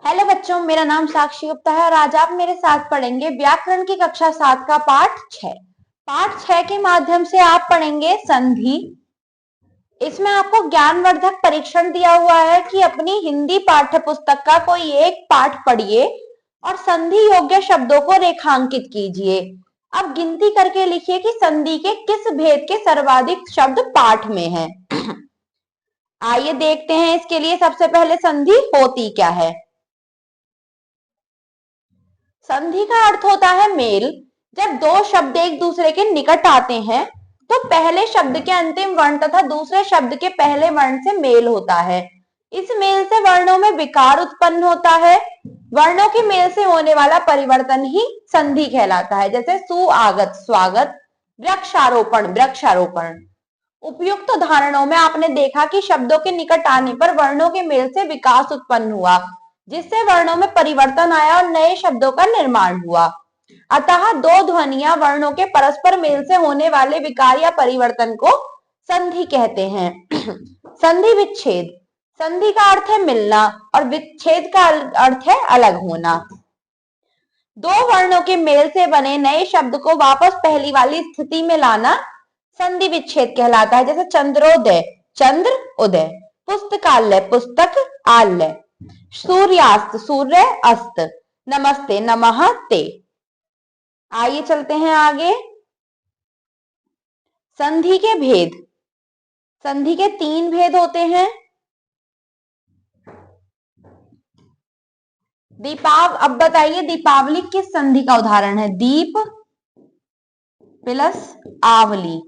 Hello बच्चों, मेरा नाम साक्षी गुप्ता है और आज आप मेरे साथ पढ़ेंगे व्याकरण की कक्षा 7 का पाठ 6। पाठ 6 के माध्यम से आप पढ़ेंगे संधि। इसमें आपको ज्ञानवर्धक परीक्षण दिया हुआ है कि अपनी हिंदी पाठ्य पुस्तक का कोई एक पाठ पढ़िए और संधि योग्य शब्दों को रेखांकित कीजिए। अब गिनती करके लिखिए कि संधि के किस भेद के सर्वाधिक शब्द पाठ में हैं। आइए देखते हैं। इसके लिए सबसे पहले संधि होती क्या है। संधि का अर्थ होता है मेल। जब दो शब्द एक दूसरे के निकट आते हैं तो पहले शब्द के अंतिम वर्ण तथा दूसरे शब्द के पहले वर्ण से मेल होता है। इस मेल से वर्णों में विकार उत्पन्न होता है। वर्णों के मेल से होने वाला परिवर्तन ही संधि कहलाता है। जैसे सुआगत स्वागत, वृक्षारोपण वृक्षारोपण। उपयुक्त उदाहरणों में आपने देखा कि शब्दों के निकट आने पर वर्णों के मेल से विकास उत्पन्न हुआ, जिससे वर्णों में परिवर्तन आया और नए शब्दों का निर्माण हुआ। अतः दो ध्वनियां वर्णों के परस्पर मेल से होने वाले विकार या परिवर्तन को संधि कहते हैं। संधि विच्छेद। संधि का अर्थ है मिलना और विच्छेद का अर्थ है अलग होना। दो वर्णों के मेल से बने नए शब्द को वापस पहली वाली स्थिति में लाना संधि विच्छेद कहलाता है। जैसे चंद्रोदय चंद्र उदय, पुस्तकालय पुस्तक आलय, सूर्यास्त सूर्य अस्त, नमस्ते नमः ते। आइए चलते हैं आगे। संधि के भेद। संधि के 3 भेद होते हैं। अब बताइए दीपावली किस संधि का उदाहरण है। दीप प्लस आवली,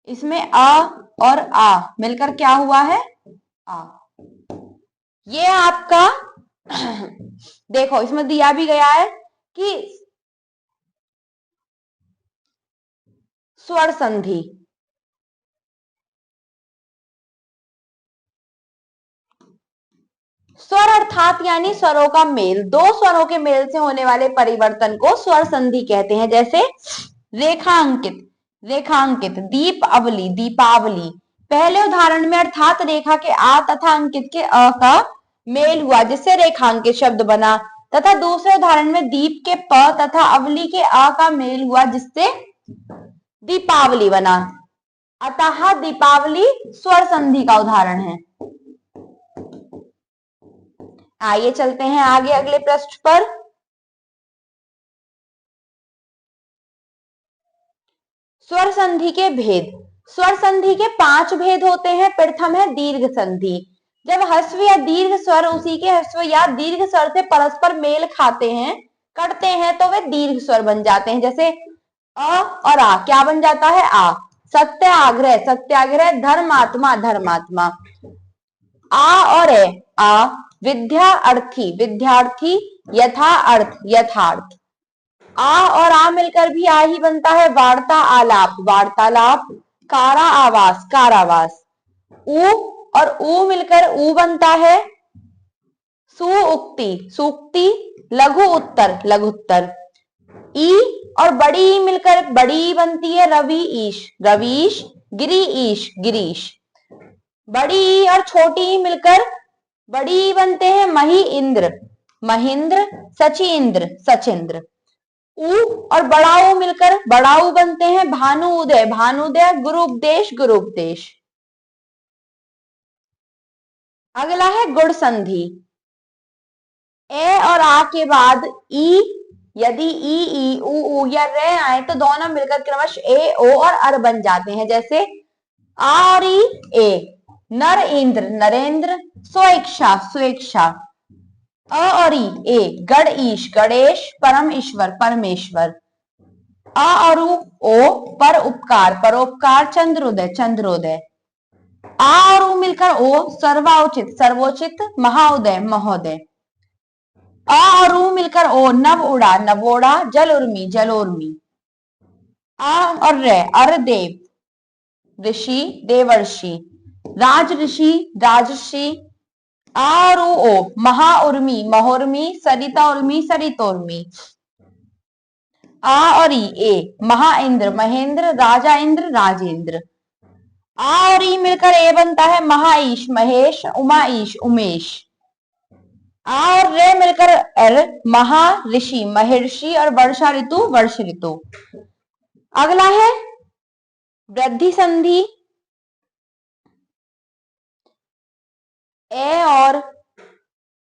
इसमें अ और आ मिलकर क्या हुआ है आ। ये आपका देखो इसमें दिया भी गया है कि स्वर संधि। स्वर अर्थात यानी स्वरों का मेल। दो स्वरों के मेल से होने वाले परिवर्तन को स्वर संधि कहते हैं। जैसे रेखांकित रेखांकित, दीप अवली दीपावली। पहले उदाहरण में अर्थात रेखा के आ तथा अंकित के अ का मेल हुआ जिससे रेखांकित शब्द बना, तथा दूसरे उदाहरण में दीप के प तथा अवली के आ का मेल हुआ जिससे दीपावली बना। अतः दीपावली स्वर संधि का उदाहरण है। आइए चलते हैं आगे अगले पृष्ठ पर। स्वर संधि के भेद। स्वर संधि के 5 भेद होते हैं। प्रथम है दीर्घ संधि। जब ह्रस्व या दीर्घ स्वर उसी के ह्रस्व या दीर्घ स्वर से परस्पर मेल खाते हैं करते हैं तो वे दीर्घ स्वर बन जाते हैं। जैसे अ और आ क्या बन जाता है आ। सत्याग्रह सत्याग्रह, धर्मात्मा धर्मात्मा। आ और ए आ। विद्यार्थी विद्यार्थी, यथा अर्थ यथार्थ। आ और आ मिलकर भी आ ही बनता है। वार्ता आलाप वार्तालाप, कारा आवास कारावास। ऊ और ऊ मिलकर ऊ बनता है सुउक्ति सूक्ति, लघु उत्तर लघुत्तर। ई और बड़ी ई मिलकर बड़ी बनती है रवि ईश रवीश, गिरी ईश गिरीश। बड़ी ई और छोटी ई मिलकर बड़ी ई बनते हैं मही इंद्र महेंद्र, सचिंद्र सचिंद्र। ऊ और बड़ा ऊ मिलकर बड़ा ऊ बनते हैं भानु उदय भानुदय, गुरु उपदेश गुरु उपदेश। अगला है गुण संधि। ए और आ के बाद ई, यदि ई ऊ या रे आए तो दोनों मिलकर क्रमश ए ओ और अर बन जाते हैं। जैसे आ और ई ए, नर इंद्र नरेंद्र, स्वेच्छा स्वेच्छा। अ और ई ए, गण ईश गणेश, परम ईश्वर परमेश्वर। अ और ओ पर उपकार परोपकार, चंद्रोदय चंद्रोदय। आ और ऊ मिलकर ओ सर्वोचित सर्वोचित, महाउदय महोदय। अ और ऊ मिलकर ओ नव उड़ा नवोड़ा, जल उर्मी जलोर्मी। आ और रे अरदेव ऋषि देवर्षि, राज ऋषि राजर्षि। आ और ओ महा उर्मी महोर्मी, सरिता उर्मी सरितोर्मी। आ और ई ए, महा इंद्र महेंद्र, राजा इंद्र राजेंद्र। आ और ई मिलकर ए बनता है महाईश महेश, उमाईश उमेश। आ और रे मिलकर एर, महा ऋषि महर्षि और वर्षा ऋतु वर्ष ऋतु। अगला है वृद्धि संधि। ए और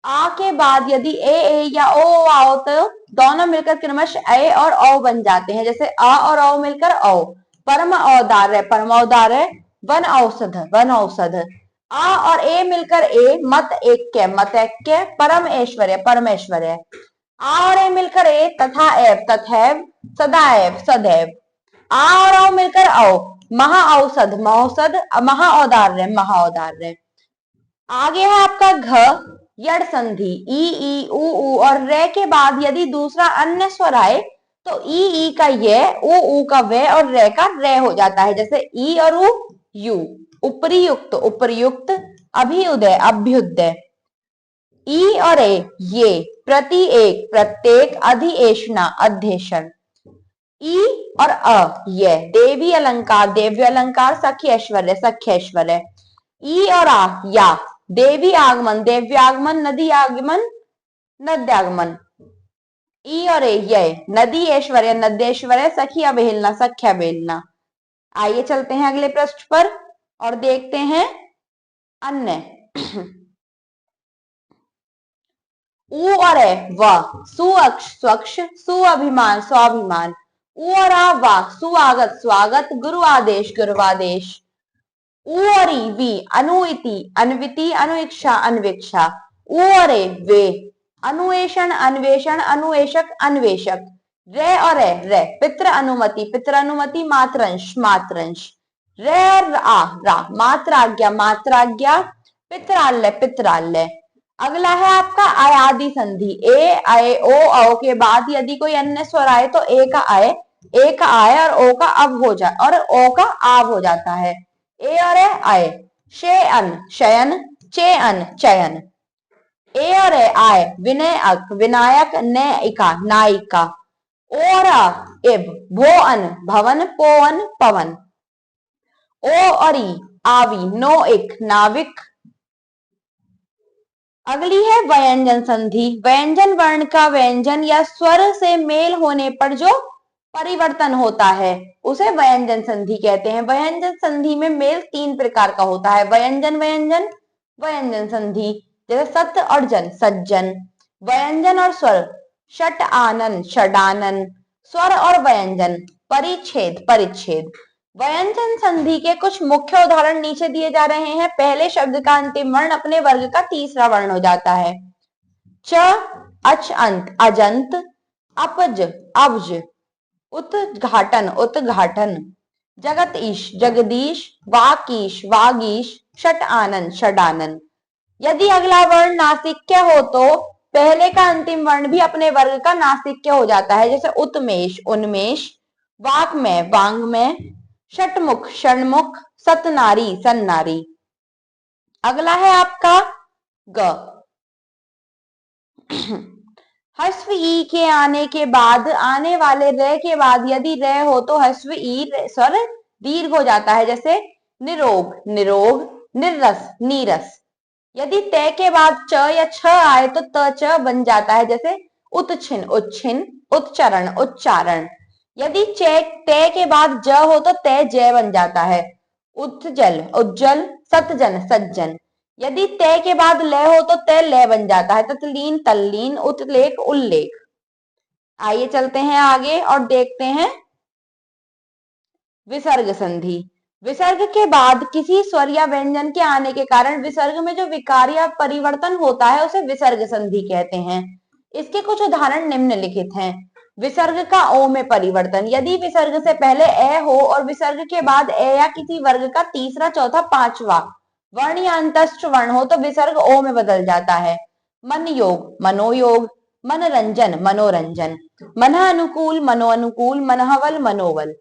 आ के बाद यदि ए या ओ आओ तो दोनों मिलकर क्रमशः ए और औ बन जाते हैं। जैसे आ और औ मिलकर औ। परम औदार्य परमौदार्य, वन औषध वन औषध। आ और ए मिलकर ए, मत ऐक्य मत ऐक्य, परम ऐश्वर्य परमेश्वर्य। आ और ए मिलकर ए, तथा एव तथैव, सदाएव सदैव। आ और औ मिलकर औ, महा औषध महौषध, महा औदार्य महा औदार्य। आगे है आपका घ यड़ संधि। ई उ और रे के बाद यदि दूसरा अन्य स्वर आए तो ई का ये, उ का वे और रे का रे हो जाता है। जैसे ई और उ यू। उपरियुक्त उपयुक्त, अभिउदय अभ्युदय। ई और ए ये, प्रति एक प्रत्येक, अधिएशना अध्येषण। ई और अ ये, देवी अलंकार देव्य अलंकार, सखी ऐश्वर्य सख्य ऐश्वर्य। ई और आ या, देवी आगमन देव्यागमन, नदी आगमन नद्यागमन। ई और ए ये, नदी ऐश्वर्य नद्येश्वर्य, सखी अवहेलना सख्य अवहेलना। आइए चलते हैं अगले पृष्ठ पर और देखते हैं अन्य। उ और ए व, सुअक्ष स्वक्ष, सुअभिमान स्वाभिमान। उ और आ वा, सुआगत स्वागत, गुरु आदेश गुरुवादेश। उ और ई वी, अनुइति अन्विति अनुइक्षा अन्वेक्षा। उ और ए वे, अनुएषण अन्वेषण अनुएषक अन्वेषक। रे और ए रे, पितृ अनुमति पितृ अनुमति, मात्रंश मात्रंश। रे और आ रा, मात्राज्ञा मात्राज्ञा, पितरालय पितरालय। अगला है आपका आयादी संधि। ए आए ओ औ के बाद यदि कोई अन्य स्वर आए तो ए का आए और ओ का अब हो जा और ओ का आव हो जाता है। ए और ए आए, शयन शयन, चेअन चयन। ए और ए आए, विनय अक विनायक, नैका नायिका। ओ और आ इब, भोअन भवन पोअन पवन। ओ और ई आवी, नोइक नाविक। अगली है व्यंजन संधि। व्यंजन वर्ण का व्यंजन या स्वर से मेल होने पर जो परिवर्तन होता है उसे व्यंजन संधि कहते हैं। व्यंजन संधि में मेल तीन प्रकार का होता है, व्यंजन व्यंजन व्यंजन संधि। जैसे सत्य और जन सज्जन। व्यंजन और स्वर, षट आनन षडानन। स्वर और व्यंजन, परिच्छेद परिच्छेद। व्यंजन संधि के कुछ मुख्य उदाहरण नीचे दिए जा रहे हैं। पहले शब्द का अंतिम वर्ण अपने वर्ग का तीसरा वर्ण हो जाता है। च, अच अंत अजंत, अपज अब्ज, उत्घाटन उत्घाटन। जगत ईश जगदीश, वाकीश वागीश, षट आनन षडानन। यदि अगला वर्ण नासिक्य हो तो पहले का अंतिम वर्ण भी अपने वर्ग का नासिक्य हो जाता है। जैसे उत्मेष उन्मेष, वाक्मय वांग्मय, षटमुख षण्मुख, सतनारी सन्नारी। अगला है आपका ग। हस्व ई के आने के बाद, आने वाले रे के बाद यदि रे हो तो हस्व ई स्वर दीर्घ हो जाता है। जैसे निरोग निरोग, निर्रस नीरस। यदि तय के बाद च या छ आए तो त च बन जाता है। जैसे उत्छिन उच्छिन, उच्चरण उच्चारण। यदि तय के बाद ज हो तो तय जय बन जाता है। उज्जल उज्जल, सतजन सज्जन। यदि तय के बाद लय हो तो तय लय बन जाता है। तत्लीन तल्लीन, उत्लेख उल्लेख। आइए चलते हैं आगे और देखते हैं विसर्ग संधि। विसर्ग के बाद किसी स्वर या व्यंजन के आने के कारण विसर्ग में जो विकार या परिवर्तन होता है उसे विसर्ग संधि कहते हैं। इसके कुछ उदाहरण निम्नलिखित हैं। विसर्ग का ओ में परिवर्तन। यदि विसर्ग से पहले ए हो और विसर्ग के बाद ए या किसी वर्ग का तीसरा चौथा पांचवा वर्ण या अंतस्थ वर्ण हो तो विसर्ग ओ में बदल जाता है। मन योग मनोयोग, मनरंजन मनोरंजन, मन अनुकूल मनोअनुकूल, मनहवल मनोवल।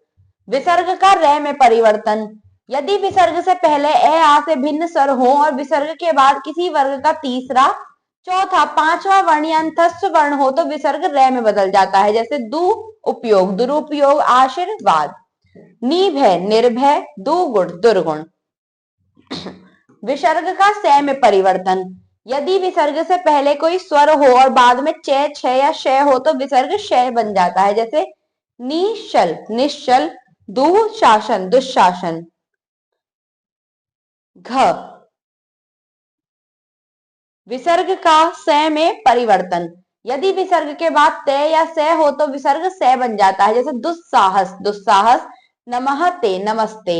विसर्ग का रे में परिवर्तन। यदि विसर्ग से पहले ए आ से भिन्न स्वर हो और विसर्ग के बाद किसी वर्ग का तीसरा चौथा पांचवा वर्ण या अंतस्थ वर्ण हो तो विसर्ग रे में बदल जाता है। जैसे दु उपयोग दुरुपयोग, आशीर्वाद। निभय निर्भय, दुगुण दुर्गुण। विसर्ग का से में परिवर्तन। यदि विसर्ग से पहले कोई स्वर हो और बाद में च, छ या श हो तो विसर्ग श बन जाता है। जैसे निश्चल निश्चल, दुशासन दुशासन, घ विसर्ग का स में परिवर्तन, यदि विसर्ग के बाद त या स हो तो विसर्ग स बन जाता है। जैसे दुस्साहस दुस्साहस, नमः ते नमस्ते।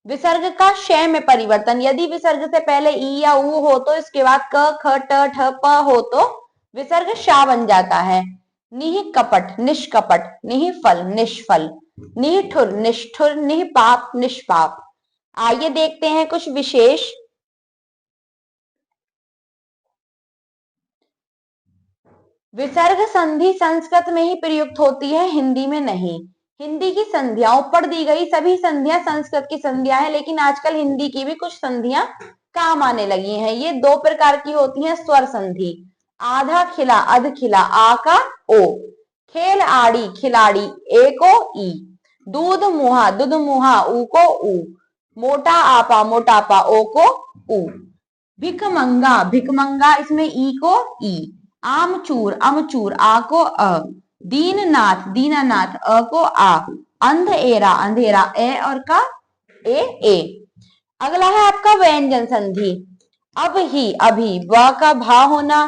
विसर्ग का श में परिवर्तन, यदि विसर्ग से पहले ई या ऊ हो तो इसके बाद क ख ट ठ प हो तो विसर्ग शा बन जाता है। निह कपट निष्कपट, निह फल निष्फल, निष्ठुर निष्ठुर, निष्पाप निष्पाप। आइए देखते हैं कुछ विशेष। विसर्ग संधि संस्कृत में ही प्रयुक्त होती है, हिंदी में नहीं। हिंदी की संधियां, ऊपर दी गई सभी संधियां संस्कृत की संधियां हैं, लेकिन आजकल हिंदी की भी कुछ संधियां काम आने लगी हैं। ये दो प्रकार की होती हैं स्वर संधि। आधा खिला अध खिला, आ का ओ। खेल आड़ी खिलाड़ी, ए को ई। दूध मुहा दुध मुहा, ऊ को ऊ। मोटा आपा मोटापा, ओ को ऊ। भिकमंगा भिकमंगा, इसमें ई को ई। आमचूर अमचूर, आ को अ। दीननाथ दीनानाथ, अ को आ। अंधेरा अंधेरा, ए और का ए। अगला है आपका व्यंजन संधि। अब ही अभी, व का भा होना,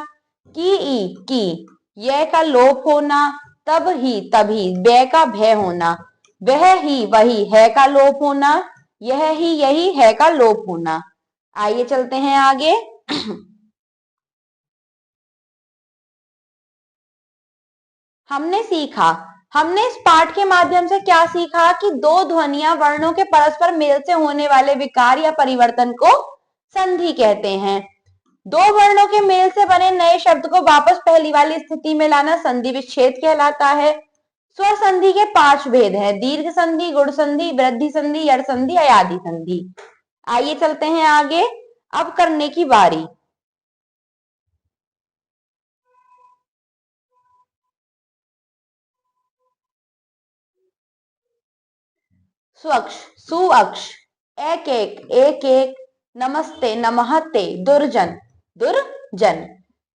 की ई की, ये का लोप होना, तब ही तभी, बे का भय होना, वह ही वही, है का लोप होना, यह ही यही, है का लोप होना। आइए चलते हैं आगे। हमने इस पाठ के माध्यम से क्या सीखा कि दो ध्वनियां वर्णों के परस्पर मेल से होने वाले विकार या परिवर्तन को संधि कहते हैं। दो वर्णों के मेल से बने नए शब्द को वापस पहली वाली स्थिति में लाना संधि विच्छेद कहलाता है। स्वर संधि के 5 भेद हैं: दीर्घ संधि, गुण संधि, वृद्धि संधि, यड़ संधि, अयादि संधि। आइए चलते हैं आगे। अब करने की बारी। स्वक्ष सुअक्ष, एक एक, नमस्ते नमहते, दुर्जन दुर्जन।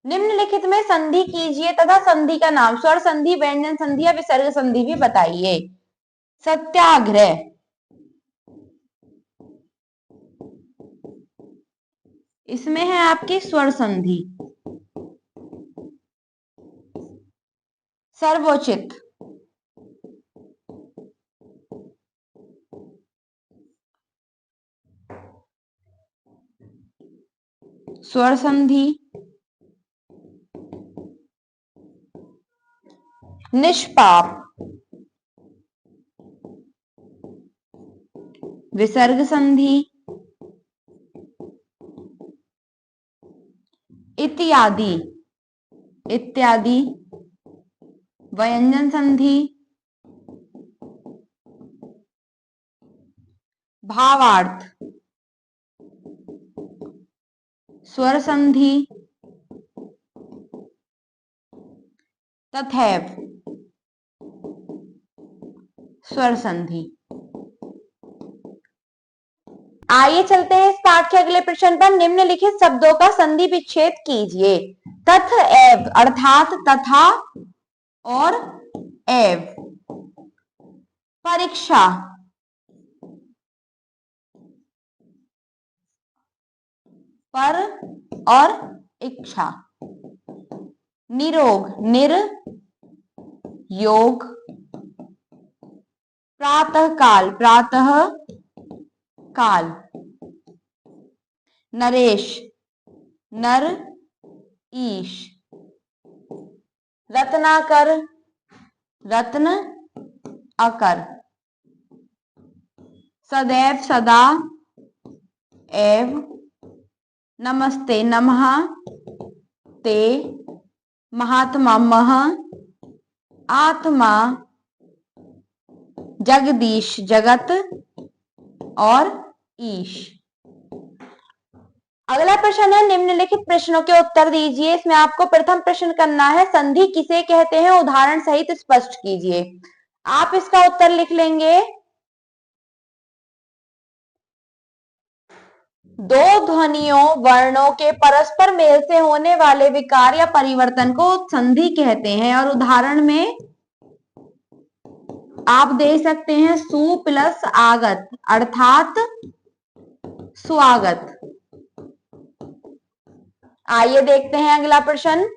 निम्नलिखित में संधि कीजिए तथा संधि का नाम स्वर संधि, व्यंजन संधि या विसर्ग संधि भी बताइए। सत्याग्रह, इसमें है आपकी स्वर संधि। सर्वोचित, स्वर संधि। निष्पाप, विसर्ग संधि। इत्यादि इत्यादि, व्यंजन संधि। भावार्थ, स्वर संधि। तथैव, स्वर संधि। आइए चलते हैं इस पाठ के अगले प्रश्न पर। निम्नलिखित शब्दों का संधि विच्छेद कीजिए। तथ एव अर्थात तथा और एव। परीक्षा, पर और इच्छा। निरोग निर योग। प्रातः काल प्रातः काल। नरेश नर ईश। रत्नाकर रत्न अकर। सदैव सदा एव। नमस्ते नमः ते। महात्मा मह। आत्मा जगदीश जगत और ईश। अगला प्रश्न है निम्नलिखित प्रश्नों के उत्तर दीजिए। इसमें आपको प्रथम प्रश्न करना है संधि किसे कहते हैं, उदाहरण सहित स्पष्ट कीजिए। आप इसका उत्तर लिख लेंगे। दो ध्वनियों वर्णों के परस्पर मेल से होने वाले विकार या परिवर्तन को संधि कहते हैं। और उदाहरण में आप दे सकते हैं सु प्लस आगत अर्थात स्वागत। आइए देखते हैं अगला प्रश्न।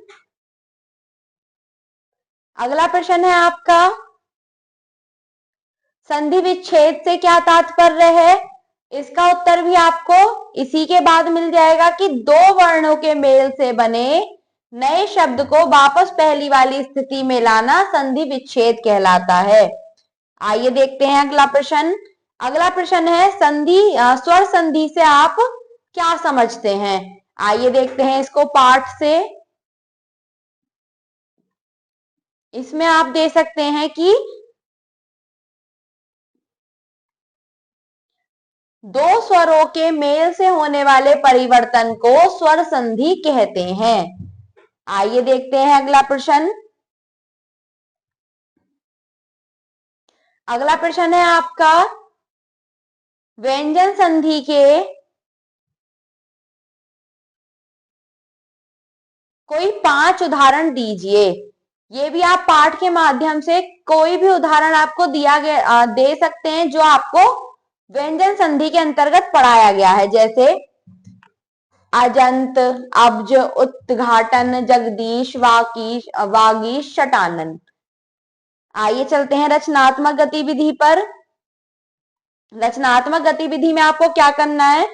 अगला प्रश्न है आपका, संधि विच्छेद से क्या तात्पर्य है? इसका उत्तर भी आपको इसी के बाद मिल जाएगा कि दो वर्णों के मेल से बने नए शब्द को वापस पहली वाली स्थिति में लाना संधि विच्छेद कहलाता है। आइए देखते हैं अगला प्रश्न। अगला प्रश्न है संधि स्वर संधि से आप क्या समझते हैं? आइए देखते हैं इसको पाठ से। इसमें आप दे सकते हैं कि दो स्वरों के मेल से होने वाले परिवर्तन को स्वर संधि कहते हैं। आइए देखते हैं अगला प्रश्न। अगला प्रश्न है आपका, व्यंजन संधि के कोई 5 उदाहरण दीजिए। ये भी आप पाठ के माध्यम से कोई भी उदाहरण आपको दिया गया दे सकते हैं जो आपको व्यंजन संधि के अंतर्गत पढ़ाया गया है, जैसे अजंत, अब्ज, उद्घाटन, जगदीश, वागीश, शटानन। आइए चलते हैं रचनात्मक गतिविधि पर। रचनात्मक गतिविधि में आपको क्या करना है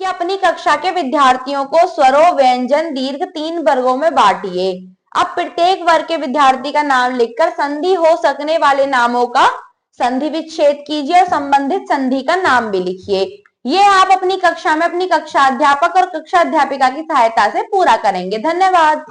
कि अपनी कक्षा के विद्यार्थियों को स्वरों, व्यंजन, दीर्घ 3 वर्गों में बांटिए। अब प्रत्येक वर्ग के विद्यार्थी का नाम लिखकर संधि हो सकने वाले नामों का संधि विच्छेद कीजिए और संबंधित संधि का नाम भी लिखिए। ये आप अपनी कक्षा में अपनी कक्षा अध्यापक और कक्षा अध्यापिका की सहायता से पूरा करेंगे। धन्यवाद।